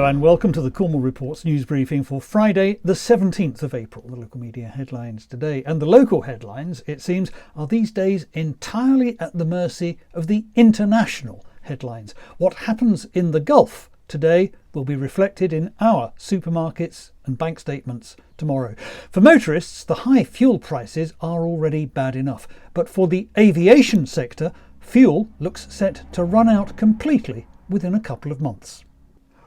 Hello and welcome to the Cornwall Reports news briefing for Friday the 17th of April. The local media headlines today, and the local headlines, it seems, are these days entirely at the mercy of the international headlines. What happens in the Gulf today will be reflected in our supermarkets and bank statements tomorrow. For motorists, the high fuel prices are already bad enough, but for the aviation sector, fuel looks set to run out completely within a couple of months.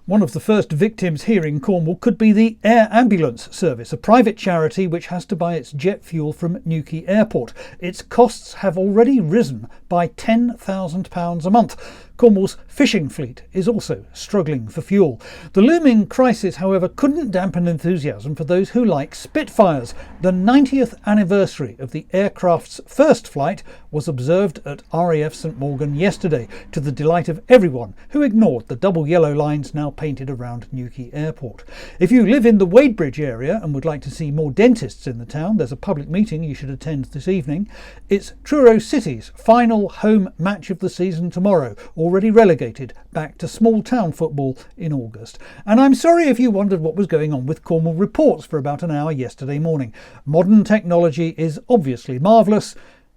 One of the first victims here in Cornwall could be the Air Ambulance Service, a private charity which has to buy its jet fuel from Newquay Airport. Its costs have already risen by £10,000 a month. Cornwall's fishing fleet is also struggling for fuel. The looming crisis, however, couldn't dampen enthusiasm for those who like Spitfires. The 90th anniversary of the aircraft's first flight was observed at RAF St Morgan yesterday, to the delight of everyone who ignored the double yellow lines now painted around Newquay Airport. If you live in the Wadebridge area and would like to see more dentists in the town, there's a public meeting you should attend this evening. It's Truro City's final home match of the season tomorrow, already relegated back to small town football in August. And I'm sorry if you wondered what was going on with Cornwall Reports for about an hour yesterday morning. Modern technology is obviously marvellous,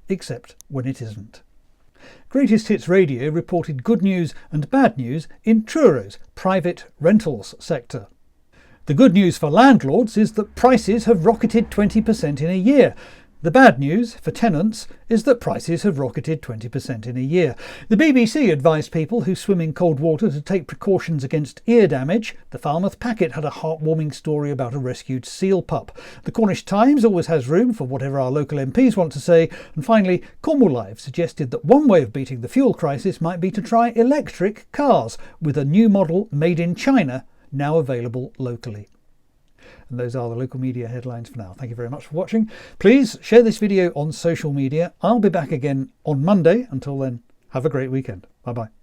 except when it isn't. Greatest Hits Radio reported good news and bad news in Truro's private rentals sector. The good news for landlords is that prices have rocketed 20% in a year. The bad news for tenants is that prices have rocketed 20% in a year. The BBC advised people who swim in cold water to take precautions against ear damage. The Falmouth Packet had a heartwarming story about a rescued seal pup. The Cornish Times always has room for whatever our local MPs want to say. And finally, Cornwall Live suggested that one way of beating the fuel crisis might be to try electric cars, with a new model made in China now available locally. And those are the local media headlines for now. Thank you very much for watching. Please share this video on social media. I'll be back again on Monday. Until then, have a great weekend. Bye bye.